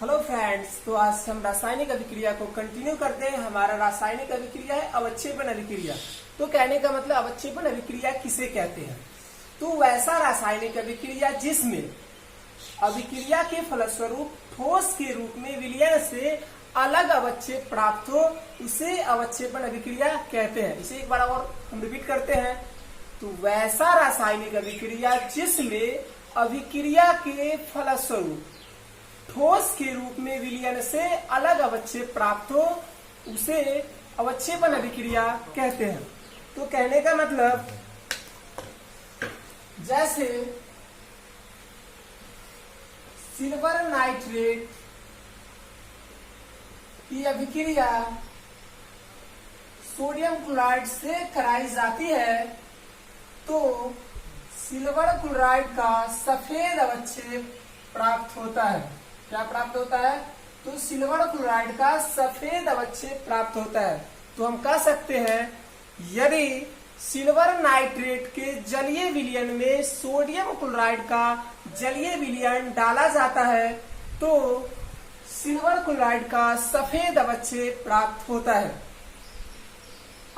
Hello friends, तो आज हम रासायनिक अभिक्रिया को कंटिन्यू करते हैं। हमारा रासायनिक अभिक्रिया है अवक्षेपण अभिक्रिया। तो कहने का मतलब अवक्षेपण अभिक्रिया किसे कहते हैं? तो वैसा रासायनिक अभिक्रिया जिसमें अभिक्रिया के फलस्वरूप ठोस के रूप में विलयन से अलग अवक्षेप प्राप्त हो, उसे अवक्षेपण अभिक्रिया कहते हैं। इसे एक बार और हम रिपीट करते हैं। तो वैसा रासायनिक अभिक्रिया जिसमें अभिक्रिया के फलस्वरूप ठोस के रूप में विलयन से अलग अवक्षेप प्राप्त हो, उसे अवक्षेपण अभिक्रिया कहते हैं। तो कहने का मतलब जैसे सिल्वर नाइट्रेट की अभिक्रिया सोडियम क्लोराइड से कराई जाती है, तो सिल्वर क्लोराइड का सफेद अवक्षेप प्राप्त होता है। क्या प्राप्त होता है? तो सिल्वर क्लोराइड का सफेद अवक्षेप प्राप्त होता है। तो हम कह सकते हैं यदि सिल्वर नाइट्रेट के जलीय विलयन में सोडियम क्लोराइड का जलीय विलयन डाला जाता है, तो सिल्वर क्लोराइड का सफेद अवक्षेप प्राप्त होता है।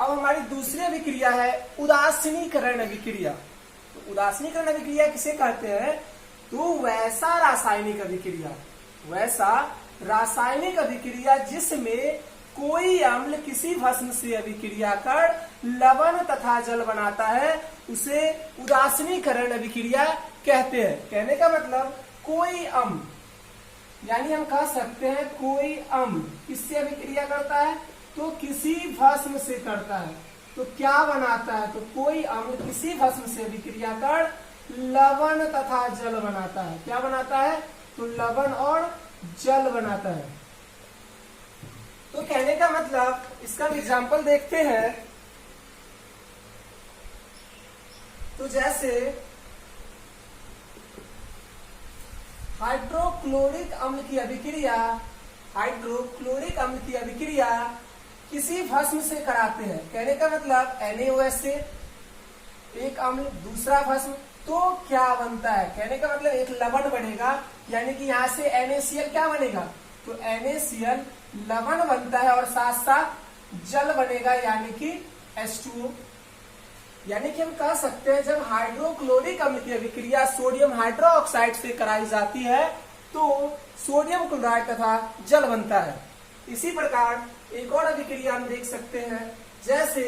अब हमारी दूसरी अभिक्रिया है उदासीनीकरण अभिक्रिया। तो उदासीनीकरण अभिक्रिया किसे कहते हैं? तो वैसा रासायनिक अभिक्रिया जिसमें कोई अम्ल किसी भस्म से अभिक्रिया कर लवण तथा जल बनाता है, उसे उदासीनीकरण अभिक्रिया कहते हैं। कहने का मतलब कोई अम्ल, यानी हम कह सकते हैं कोई अम्ल किससे अभिक्रिया करता है? तो किसी भस्म से करता है। तो क्या बनाता है? तो कोई अम्ल किसी भस्म से अभिक्रिया कर लवण तथा जल बनाता है। क्या बनाता है? तो लवण और जल बनाता है। तो कहने का मतलब इसका एग्जाम्पल देखते हैं। तो जैसे हाइड्रोक्लोरिक अम्ल की अभिक्रिया किसी भस्म से कराते हैं। कहने का मतलब NaOH से एक अम्ल दूसरा भस्म, तो क्या बनता है? कहने का मतलब एक लवण बनेगा, यानी कि यहाँ से NaCl क्या बनेगा? तो NaCl लवण बनता है और साथ साथ जल बनेगा, यानी कि H2O। यानी कि हम कह सकते हैं जब हाइड्रोक्लोरिक अम्ल की अभिक्रिया सोडियम हाइड्रोक्साइड से कराई जाती है, तो सोडियम क्लोराइड तथा जल बनता है। इसी प्रकार एक और अभिक्रिया हम देख सकते हैं। जैसे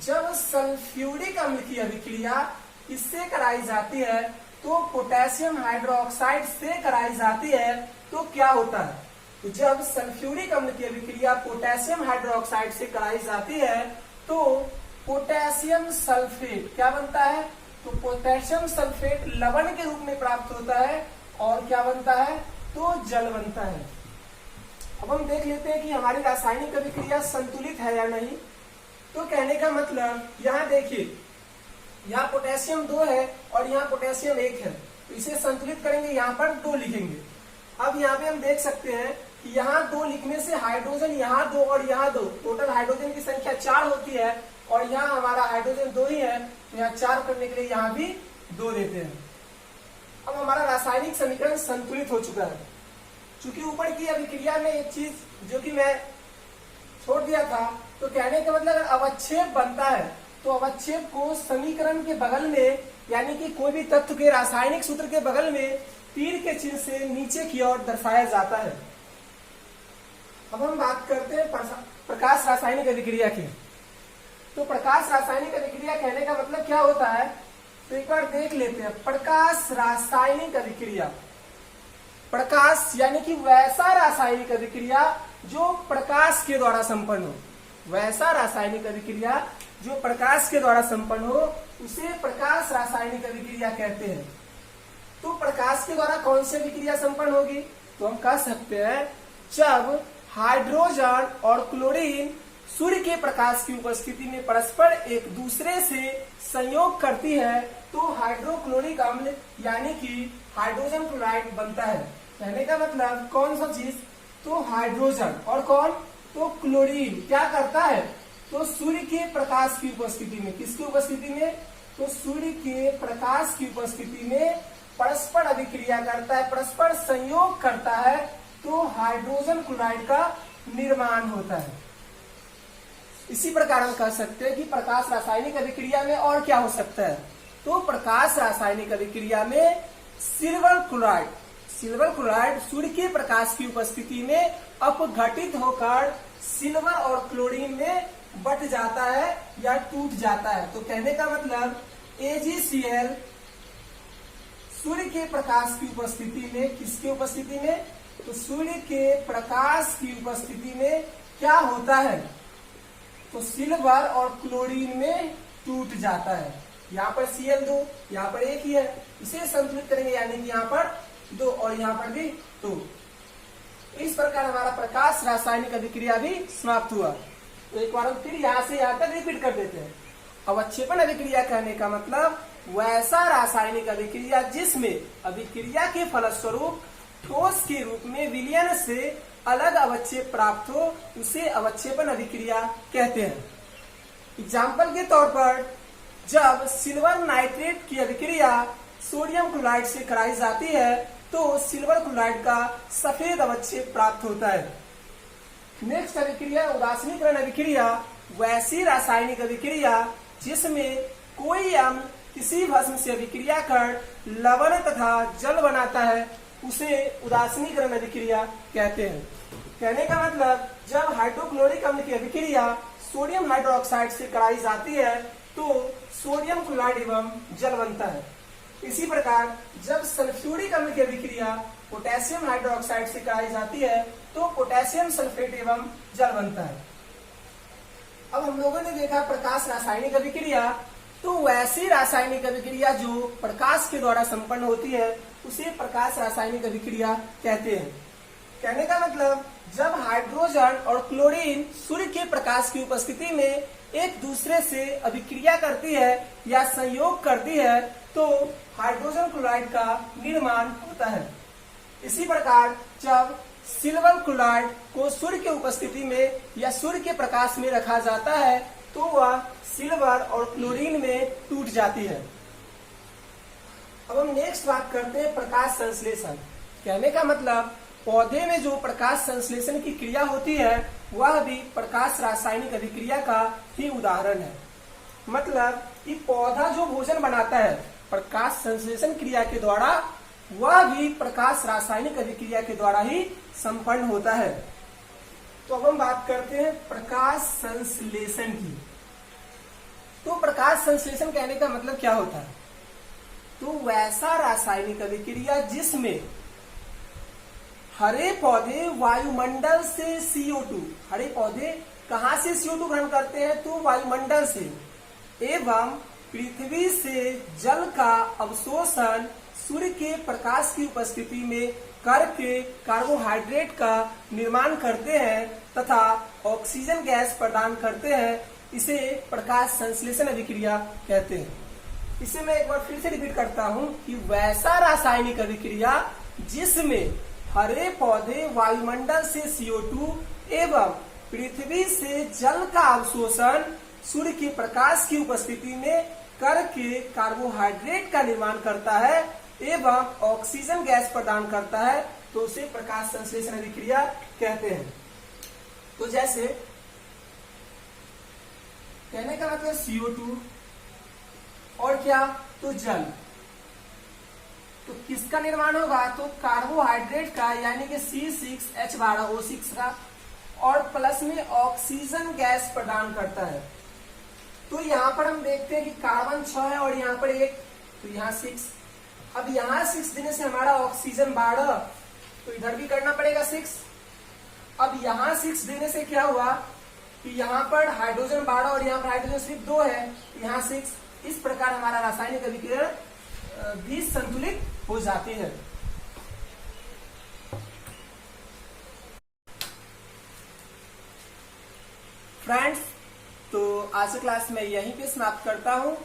जब सल्फ्यूरिक अम्ल की अभिक्रिया इससे कराई जाती है, तो पोटेशियम हाइड्रोक्साइड से कराई जाती है, तो क्या होता है? तो जब सल्फ्यूरिक अम्ल की अभिक्रिया पोटेशियम हाइड्रोक्साइड से कराई जाती है, तो पोटेशियम सल्फेट क्या बनता है? तो पोटेशियम सल्फेट लवण के रूप में प्राप्त होता है और क्या बनता है? तो जल बनता है। अब हम देख लेते हैं कि हमारी रासायनिक अभिक्रिया संतुलित है या नहीं। तो कहने का मतलब यहाँ देखिए, यहाँ पोटेशियम 2 है और यहाँ पोटेशियम 1 है, तो इसे संतुलित करेंगे, यहाँ पर 2 लिखेंगे। अब यहाँ पे हम देख सकते हैं कि यहाँ 2 लिखने से हाइड्रोजन यहाँ 2 और यहाँ 2, टोटल हाइड्रोजन की संख्या 4 होती है, और यहाँ हमारा हाइड्रोजन 2 ही है, तो यहाँ 4 करने के लिए यहाँ भी 2 देते हैं। अब हमारा रासायनिक समीकरण संतुलित हो चुका है। चूंकि ऊपर की अभिक्रिया में एक चीज जो कि मैं छोड़ दिया था, तो कहने का मतलब अगर अवक्षेप बनता है, तो अवक्षेप को समीकरण के बगल में, यानी कि कोई भी तत्व के रासायनिक सूत्र के बगल में तीर के चिन्ह से नीचे की ओर दर्शाया जाता है। अब हम बात करते हैं प्रकाश रासायनिक अभिक्रिया की। तो प्रकाश रासायनिक अभिक्रिया कहने का मतलब क्या होता है? तो एक बार देख लेते हैं। प्रकाश रासायनिक अभिक्रिया, प्रकाश यानी कि वैसा रासायनिक अभिक्रिया जो प्रकाश के द्वारा संपन्न हो। वैसा रासायनिक अभिक्रिया जो प्रकाश के द्वारा संपन्न हो, उसे प्रकाश रासायनिक अभिक्रिया कहते हैं। तो प्रकाश के द्वारा कौन सी अभिक्रिया संपन्न होगी? तो हम कह सकते हैं जब हाइड्रोजन और क्लोरीन सूर्य के प्रकाश की उपस्थिति में परस्पर एक दूसरे से संयोग करती है, तो हाइड्रोक्लोरिक अम्ल यानी कि हाइड्रोजन क्लोराइड बनता है। कहने का मतलब कौन सा चीज? तो हाइड्रोजन और कौन? तो क्लोरीन क्या करता है? तो सूर्य के प्रकाश की उपस्थिति में, किसकी उपस्थिति में? तो सूर्य के प्रकाश की उपस्थिति में परस्पर अभिक्रिया करता है, परस्पर संयोग करता है, तो हाइड्रोजन क्लोराइड का निर्माण होता है। इसी प्रकार हम कह सकते हैं कि प्रकाश रासायनिक अभिक्रिया में और क्या हो सकता है, तो प्रकाश रासायनिक अभिक्रिया में सिल्वर क्लोराइड सूर्य के प्रकाश की उपस्थिति में अपघटित होकर सिल्वर और क्लोरीन में बट जाता है या टूट जाता है। तो कहने का मतलब AgCl सूर्य के प्रकाश की उपस्थिति में, किसकी उपस्थिति में, तो सूर्य के प्रकाश की उपस्थिति में क्या होता है, तो सिल्वर और क्लोरीन में टूट जाता है। यहाँ पर Cl2, यहाँ पर एक ही है, इसे संतुलित करेंगे यानी कि यहाँ पर 2 और यहाँ पर भी 2। इस प्रकार हमारा प्रकाश रासायनिक अभिक्रिया भी समाप्त हुआ। तो एक बार हम फिर यहाँ से यहाँ तक रिपीट कर देते हैं। अवक्षेपण अभिक्रिया कहने का मतलब वैसा रासायनिक अभिक्रिया जिसमें अभिक्रिया के फलस्वरूप ठोस के रूप में विलयन से अलग अवक्षेप प्राप्त हो, उसे अवक्षेपण अभिक्रिया कहते हैं। एग्जाम्पल के तौर पर जब सिल्वर नाइट्रेट की अभिक्रिया सोडियम क्लोराइड से कराई जाती है तो सिल्वर क्लोराइड का सफेद अवक्षेप प्राप्त होता है। नेक्स्ट अभिक्रिया उदासीनीकरण अभिक्रिया, वैसी रासायनिक अभिक्रिया जिसमें कोई अम्ल किसी भस्म से अभिक्रिया कर लवण तथा जल बनाता है, उसे उदासीनीकरण अभिक्रिया कहते हैं। कहने का मतलब जब हाइड्रोक्लोरिक अम्ल की अभिक्रिया सोडियम हाइड्रोक्साइड से कराई जाती है तो सोडियम क्लोराइड एवं जल बनता है। इसी प्रकार जब सल्फ्यूरिक अम्ल की अभिक्रिया पोटेशियम हाइड्रोक्साइड से कराई जाती है तो पोटेशियम सल्फेट एवं जल बनता है। अब हम लोगों ने देखा प्रकाश रासायनिक अभिक्रिया, तो वैसी रासायनिक अभिक्रिया जो प्रकाश के द्वारा संपन्न होती है उसे प्रकाश रासायनिक अभिक्रिया कहते हैं। कहने का मतलब जब हाइड्रोजन और क्लोरीन सूर्य के प्रकाश की उपस्थिति में एक दूसरे से अभिक्रिया करती है या संयोग करती है तो हाइड्रोजन क्लोराइड का निर्माण होता है। इसी प्रकार जब सिल्वर क्लोराइड को सूर्य की उपस्थिति में या सूर्य के प्रकाश में रखा जाता है तो वह सिल्वर और क्लोरीन में टूट जाती है। अब हम नेक्स्ट बात करते हैं प्रकाश संश्लेषण। कहने का मतलब पौधे में जो प्रकाश संश्लेषण की क्रिया होती है वह भी प्रकाश रासायनिक अभिक्रिया का ही उदाहरण है। मतलब कि पौधा जो भोजन बनाता है प्रकाश संश्लेषण क्रिया के द्वारा, वह भी प्रकाश रासायनिक अभिक्रिया के द्वारा ही संपन्न होता है। तो अब हम बात करते हैं प्रकाश संश्लेषण की। तो प्रकाश संश्लेषण कहने का मतलब क्या होता है, तो वैसा रासायनिक अभिक्रिया जिसमें हरे पौधे वायुमंडल से CO2, हरे पौधे कहां से CO2 ग्रहण करते हैं, तो वायुमंडल से, एवं पृथ्वी से जल का अवशोषण सूर्य के प्रकाश की उपस्थिति में करके कार्बोहाइड्रेट का निर्माण करते हैं तथा ऑक्सीजन गैस प्रदान करते हैं, इसे प्रकाश संश्लेषण अभिक्रिया कहते हैं। इसे मैं एक बार फिर से रिपीट करता हूं कि वैसा रासायनिक अभिक्रिया जिसमें हरे पौधे वायुमंडल से CO2 एवं पृथ्वी से जल का अवशोषण सूर्य के प्रकाश की उपस्थिति में करके कार्बोहाइड्रेट का निर्माण करता है एवं ऑक्सीजन गैस प्रदान करता है, तो उसे प्रकाश संश्लेषण अभिक्रिया कहते हैं। तो जैसे कहने का मतलब CO2 और क्या, तो जल, तो किसका निर्माण होगा, तो कार्बोहाइड्रेट का यानी कि C6H12O6 का, और प्लस में ऑक्सीजन गैस प्रदान करता है। तो यहाँ पर हम देखते हैं कि कार्बन 6 है और यहाँ पर 1, तो यहाँ 6। अब यहाँ 6 देने से हमारा ऑक्सीजन 12, तो इधर भी करना पड़ेगा 6। अब यहाँ 6 देने से क्या हुआ कि यहाँ पर हाइड्रोजन 12 और यहाँ पर हाइड्रोजन सिर्फ 2 है, यहाँ 6। इस प्रकार हमारा रासायनिक अभिक्रिया भी संतुलित हो जाती है। फ्रेंड्स, तो आज की क्लास में यहीं पे समाप्त करता हूँ।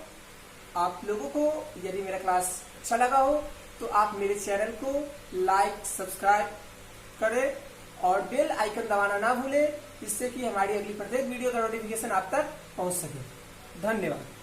आप लोगों को यदि मेरा क्लास अच्छा लगा हो तो आप मेरे चैनल को लाइक सब्सक्राइब करें और बेल आइकन दबाना ना भूलें, जिससे कि हमारी अगली प्रत्येक वीडियो का नोटिफिकेशन आप तक पहुंच सके। धन्यवाद।